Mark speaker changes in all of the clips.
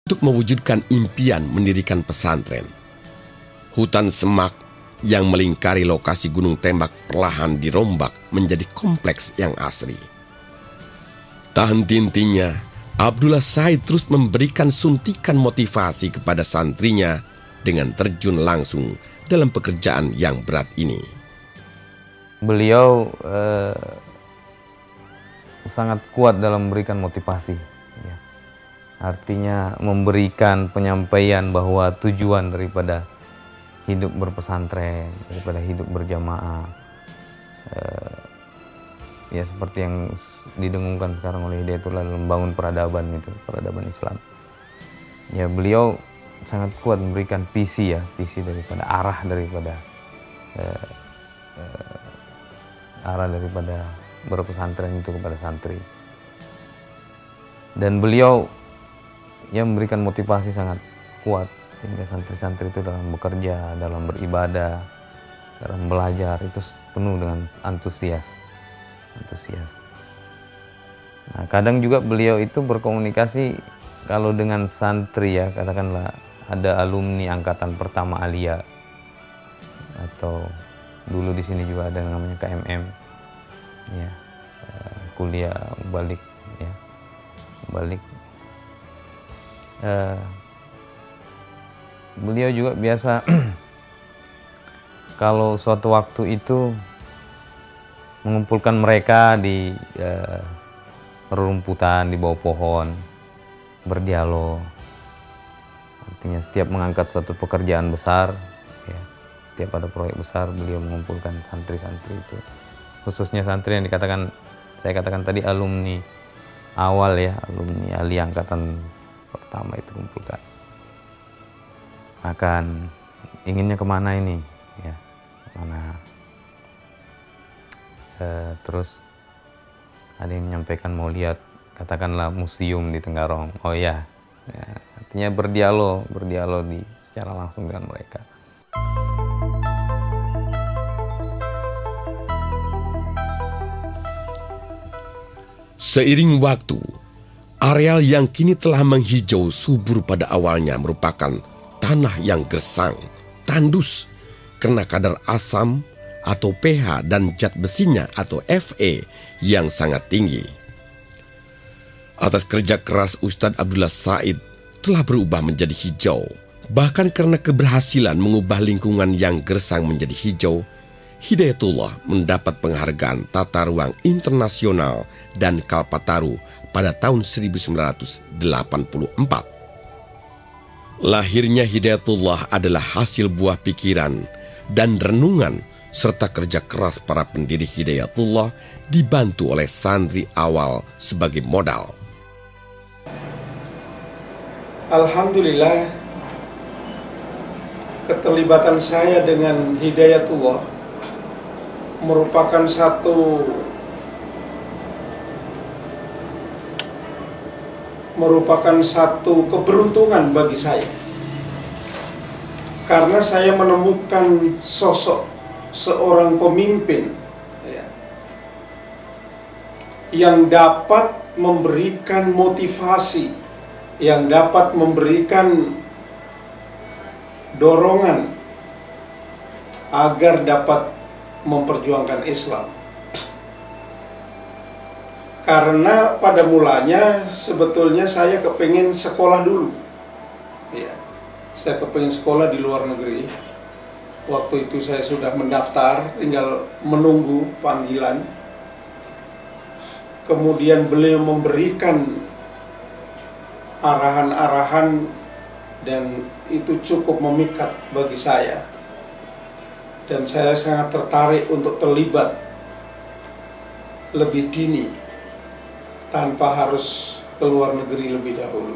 Speaker 1: untuk mewujudkan impian mendirikan pesantren. Hutan semak yang melingkari lokasi Gunung Tembak perlahan dirombak menjadi kompleks yang asri. Tak henti-hentinya, Abdullah Said terus memberikan suntikan motivasi kepada santrinya dengan terjun langsung dalam pekerjaan yang berat ini.
Speaker 2: Beliau sangat kuat dalam memberikan motivasi. Ya. Artinya memberikan penyampaian bahwa tujuan daripada hidup berpesantren, daripada hidup berjamaah, ya seperti yang didengungkan sekarang oleh Hidayatullah dalam membangun peradaban itu, peradaban Islam. Ya beliau sangat kuat memberikan visi visi daripada arah daripada berpesantren itu kepada santri. Dan beliau yang memberikan motivasi sangat kuat sehingga santri-santri itu dalam bekerja, dalam beribadah, dalam belajar itu penuh dengan antusias. Nah, kadang juga beliau itu berkomunikasi kalau dengan santri ya, katakanlah ada alumni angkatan pertama Alia atau dulu di sini juga ada yang namanya KMM ya, kuliah balik ya, beliau juga biasa kalau suatu waktu itu mengumpulkan mereka di rerumputan di bawah pohon, berdialog. Artinya setiap mengangkat suatu pekerjaan besar, ya, setiap ada proyek besar, beliau mengumpulkan santri-santri itu. Khususnya santri yang saya katakan tadi alumni awal ya, alumni Ali angkatan pertama itu kumpulkan. Akan inginnya kemana ini, ya, kemana? Terus ada yang menyampaikan mau lihat katakanlah museum di Tenggarong. Oh ya, artinya berdialog secara langsung dengan mereka.
Speaker 1: Seiring waktu, areal yang kini telah menghijau subur pada awalnya merupakan tanah yang gersang, tandus karena kadar asam atau pH dan zat besinya atau Fe yang sangat tinggi. Atas kerja keras Ustadz Abdullah Said telah berubah menjadi hijau. Bahkan karena keberhasilan mengubah lingkungan yang gersang menjadi hijau, Hidayatullah mendapat penghargaan Tata Ruang Internasional dan Kalpataru pada tahun 1984. Lahirnya Hidayatullah adalah hasil buah pikiran dan renungan serta kerja keras para pendiri Hidayatullah dibantu oleh santri awal sebagai modal.
Speaker 3: Alhamdulillah, keterlibatan saya dengan Hidayatullah merupakan satu keberuntungan bagi saya. Karena saya menemukan sosok seorang pemimpin ya, yang dapat memberikan motivasi, yang dapat memberikan dorongan agar dapat memperjuangkan Islam. Karena pada mulanya sebetulnya saya kepingin sekolah dulu ya. Saya kepingin sekolah di luar negeri. Waktu itu saya sudah mendaftar, tinggal menunggu panggilan. Kemudian beliau memberikan arahan-arahan dan itu cukup memikat bagi saya. Dan saya sangat tertarik untuk terlibat lebih dini tanpa harus ke luar negeri lebih dahulu.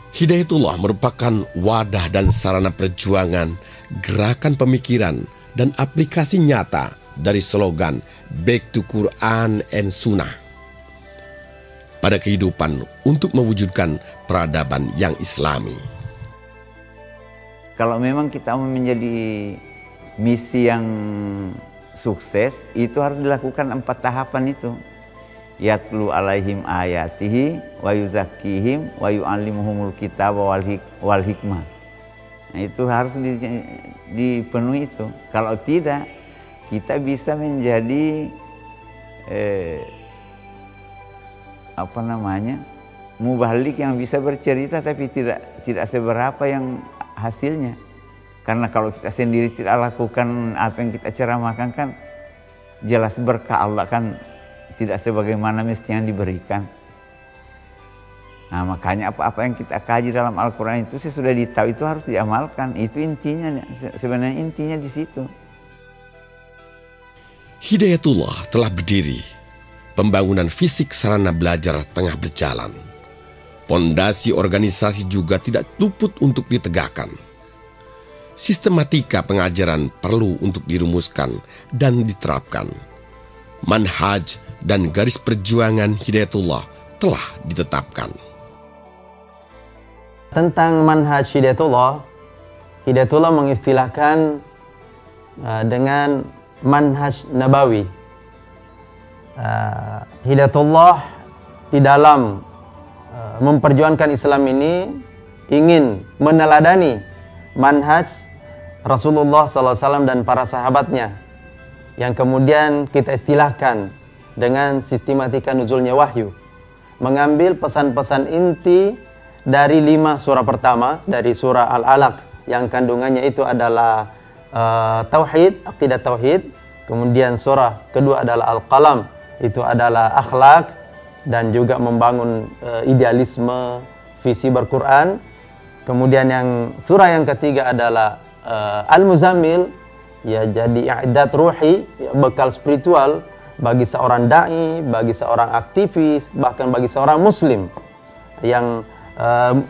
Speaker 1: Hidayatullah merupakan wadah dan sarana perjuangan, gerakan pemikiran, dan aplikasi nyata dari slogan Back to Quran and Sunnah pada kehidupan untuk mewujudkan peradaban yang islami.
Speaker 4: Kalau memang kita mau menjadi misi yang sukses, itu harus dilakukan 4 tahapan itu. yatlu alaihim ayatihi wa yuzakkihim wa yu'allimuhumul kitaba wal hikmah. Nah, itu harus dipenuhi itu. Kalau tidak, kita bisa menjadi mubalik yang bisa bercerita tapi tidak seberapa yang hasilnya. Karena kalau kita sendiri tidak lakukan apa yang kita ceramahkan, kan jelas berkah Allah kan tidak sebagaimana mestinya diberikan. Nah, makanya apa-apa yang kita kaji dalam Al-Quran itu sudah ditahu, itu harus diamalkan. Itu intinya, sebenarnya intinya di situ.
Speaker 1: Hidayatullah telah berdiri. Pembangunan fisik sarana belajar tengah berjalan. Pondasi organisasi juga tidak luput untuk ditegakkan. Sistematika pengajaran perlu untuk dirumuskan dan diterapkan. Manhaj dan garis perjuangan Hidayatullah telah ditetapkan.
Speaker 5: Tentang manhaj Hidayatullah, Hidayatullah mengistilahkan dengan manhaj nabawi. Hidayatullah di dalam memperjuangkan Islam ini ingin meneladani manhaj Rasulullah SAW dan para sahabatnya, yang kemudian kita istilahkan dengan sistematika nuzulnya wahyu, mengambil pesan-pesan inti dari 5 surah pertama, dari surah Al-Alaq yang kandungannya itu adalah tauhid, aqidah tauhid. Kemudian surah kedua adalah Al-Qalam, itu adalah akhlak dan juga membangun idealisme, visi berquran. Kemudian surah yang ketiga adalah Al-Muzammil, ya, jadi i'dad ruhi, ya, bekal spiritual bagi seorang dai, bagi seorang aktivis, bahkan bagi seorang muslim yang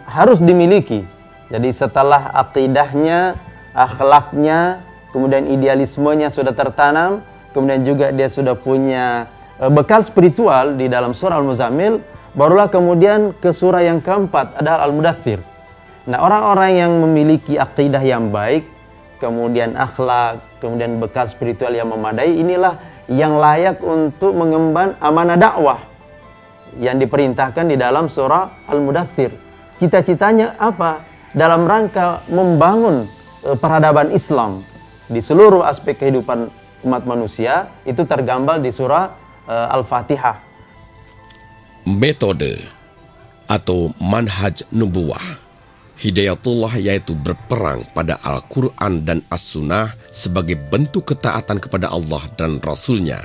Speaker 5: harus dimiliki. Jadi setelah akidahnya, akhlaknya, kemudian idealismenya sudah tertanam, kemudian juga dia sudah punya bekal spiritual di dalam surah Al-Muzammil, barulah kemudian ke surah yang keempat adalah Al-Mudaththir. Nah, orang-orang yang memiliki akidah yang baik, kemudian akhlak, kemudian bekal spiritual yang memadai, inilah yang layak untuk mengemban amanah dakwah yang diperintahkan di dalam surah Al-Mudaththir. Cita-citanya apa? Dalam rangka membangun peradaban Islam di seluruh aspek kehidupan umat manusia, itu tergambar di surah Al-Fatihah.
Speaker 1: Metode atau manhaj nubuwah Hidayatullah yaitu berperang pada Al-Quran dan As-Sunnah sebagai bentuk ketaatan kepada Allah dan Rasul-Nya.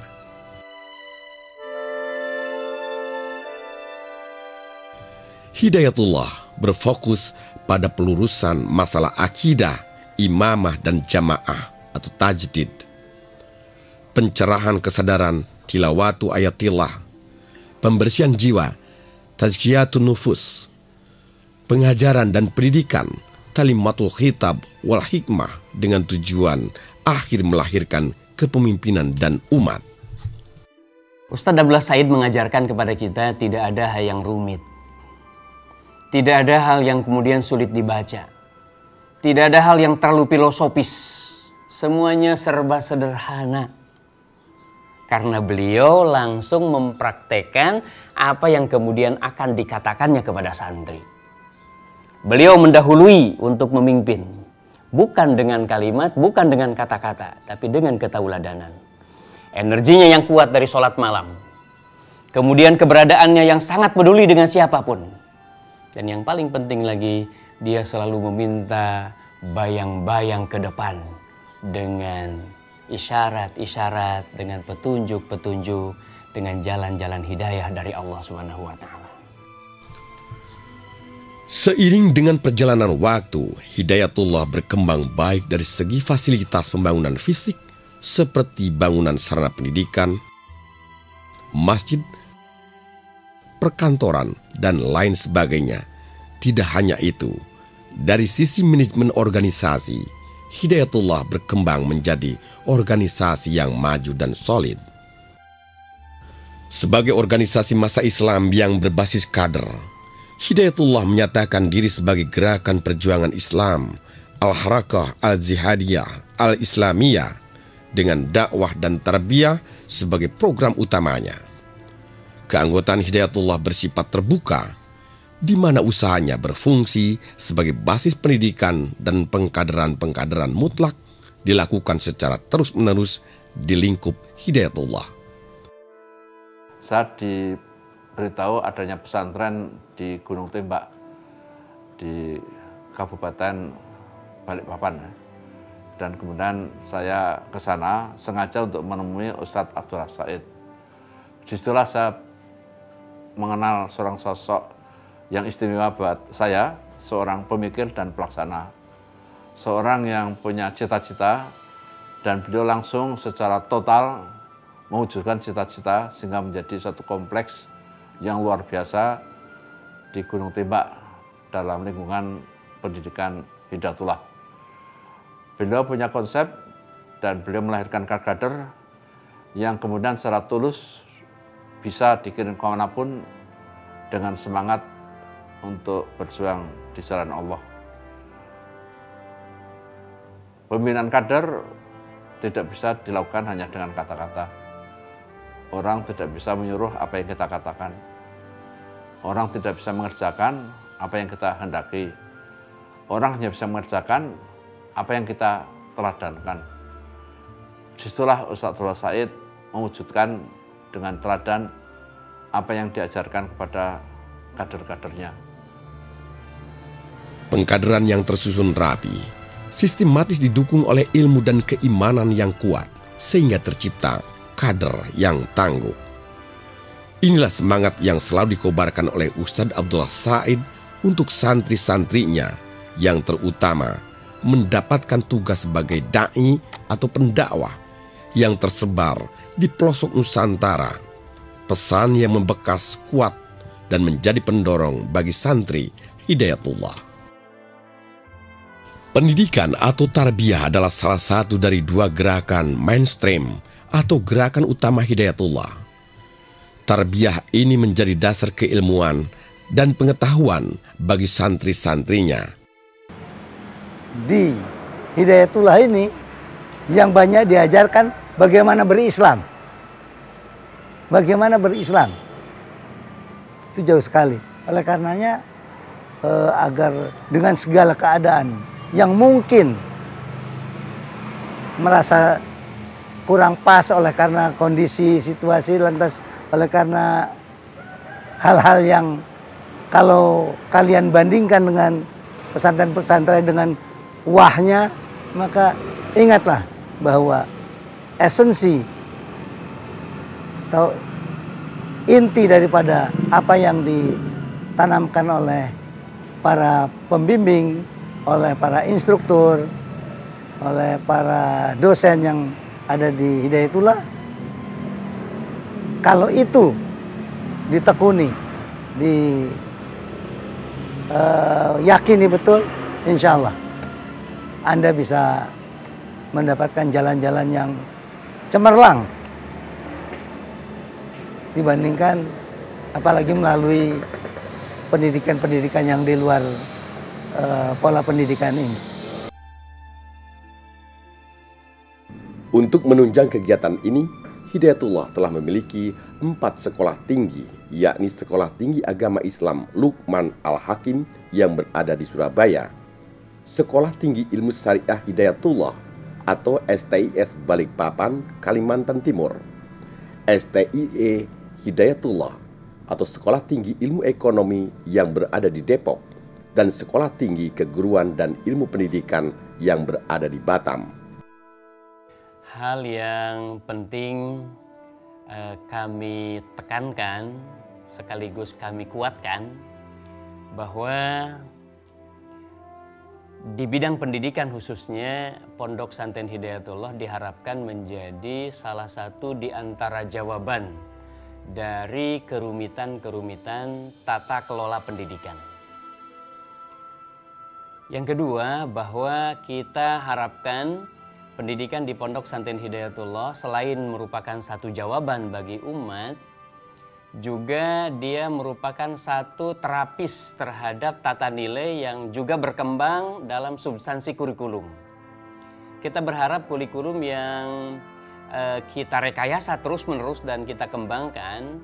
Speaker 1: Hidayatullah berfokus pada pelurusan masalah akidah, imamah dan jamaah atau tajdid, pencerahan kesadaran, tilawatu ayatillah, pembersihan jiwa, tazkiyatun nufus, pengajaran dan pendidikan, talimatul khitab wal hikmah, dengan tujuan akhir melahirkan kepemimpinan dan umat.
Speaker 6: Ustadz Abdullah Said mengajarkan kepada kita tidak ada hal yang rumit. Tidak ada hal yang kemudian sulit dibaca. Tidak ada hal yang terlalu filosofis. Semuanya serba sederhana. Karena beliau langsung mempraktekkan apa yang kemudian akan dikatakannya kepada santri. Beliau mendahului untuk memimpin, bukan dengan kalimat, bukan dengan kata-kata, tapi dengan ketauladanan. Energinya yang kuat dari sholat malam. Kemudian keberadaannya yang sangat peduli dengan siapapun. Dan yang paling penting lagi, dia selalu meminta bayang-bayang ke depan dengan isyarat-isyarat, dengan petunjuk-petunjuk, dengan jalan-jalan hidayah dari Allah Subhanahu wa Ta'ala.
Speaker 1: Seiring dengan perjalanan waktu, Hidayatullah berkembang baik dari segi fasilitas pembangunan fisik seperti bangunan sarana pendidikan, masjid, perkantoran, dan lain sebagainya. Tidak hanya itu, dari sisi manajemen organisasi, Hidayatullah berkembang menjadi organisasi yang maju dan solid. Sebagai organisasi massa Islam yang berbasis kader, Hidayatullah menyatakan diri sebagai gerakan perjuangan Islam, Al-Harakah Al-Jihadiyah Al-Islamiyah, dengan dakwah dan tarbiyah sebagai program utamanya. Keanggotaan Hidayatullah bersifat terbuka, di mana usahanya berfungsi sebagai basis pendidikan dan pengkaderan-pengkaderan mutlak dilakukan secara terus-menerus di lingkup Hidayatullah.
Speaker 7: Saat diberitahu adanya pesantren di Gunung Tembak di Kabupaten Balikpapan, dan kemudian saya ke sana sengaja untuk menemui Ustadz Abdullah Said. Disitulah saya mengenal seorang sosok yang istimewa buat saya, seorang pemikir dan pelaksana, seorang yang punya cita-cita, dan beliau langsung secara total mewujudkan cita-cita sehingga menjadi satu kompleks yang luar biasa di Gunung Tembak dalam lingkungan pendidikan Hidayatullah. Beliau punya konsep dan beliau melahirkan kader yang kemudian secara tulus bisa dikirim kemanapun dengan semangat untuk berjuang di jalan Allah. Pembinaan kader tidak bisa dilakukan hanya dengan kata-kata. Orang tidak bisa menyuruh apa yang kita katakan. Orang tidak bisa mengerjakan apa yang kita hendaki. Orang hanya bisa mengerjakan apa yang kita teladankan. Disitulah Ustadz Abdullah Said mewujudkan dengan teladan apa yang diajarkan kepada kader-kadernya.
Speaker 1: Pengkaderan yang tersusun rapi, sistematis didukung oleh ilmu dan keimanan yang kuat, sehingga tercipta kader yang tangguh. Inilah semangat yang selalu dikobarkan oleh Ustadz Abdullah Said untuk santri-santrinya, yang terutama mendapatkan tugas sebagai da'i atau pendakwah yang tersebar di pelosok Nusantara. Pesan yang membekas kuat dan menjadi pendorong bagi santri Hidayatullah. Pendidikan atau tarbiyah adalah salah satu dari dua gerakan mainstream atau gerakan utama Hidayatullah. Tarbiyah ini menjadi dasar keilmuan dan pengetahuan bagi santri-santrinya.
Speaker 8: Di Hidayatullah ini yang banyak diajarkan bagaimana berislam. Bagaimana berislam. Itu jauh sekali. Oleh karenanya agar dengan segala keadaan yang mungkin merasa kurang pas oleh karena kondisi situasi, lantas oleh karena hal-hal yang kalau kalian bandingkan dengan pesantren-pesantren dengan wahnya, maka ingatlah bahwa esensi atau inti daripada apa yang ditanamkan oleh para pembimbing, oleh para instruktur, oleh para dosen yang ada di Hidayatullah, kalau itu ditekuni, yakini betul, insya Allah Anda bisa mendapatkan jalan-jalan yang cemerlang dibandingkan apalagi melalui pendidikan-pendidikan yang di luar pola pendidikan ini.
Speaker 1: Untuk menunjang kegiatan ini, Hidayatullah telah memiliki 4 sekolah tinggi, yakni Sekolah Tinggi Agama Islam Luqman Al-Hakim yang berada di Surabaya, Sekolah Tinggi Ilmu Syariah Hidayatullah atau STIS Balikpapan, Kalimantan Timur, STIE Hidayatullah atau Sekolah Tinggi Ilmu Ekonomi yang berada di Depok, dan Sekolah Tinggi Keguruan dan Ilmu Pendidikan yang berada di Batam.
Speaker 6: Hal yang penting kami tekankan sekaligus kami kuatkan bahwa di bidang pendidikan khususnya Pondok Pesantren Hidayatullah diharapkan menjadi salah satu di antara jawaban dari kerumitan-kerumitan tata kelola pendidikan. Yang kedua, bahwa kita harapkan pendidikan di Pondok Pesantren Hidayatullah selain merupakan satu jawaban bagi umat, juga dia merupakan satu terapis terhadap tata nilai yang juga berkembang dalam substansi kurikulum. Kita berharap kurikulum yang kita rekayasa terus-menerus dan kita kembangkan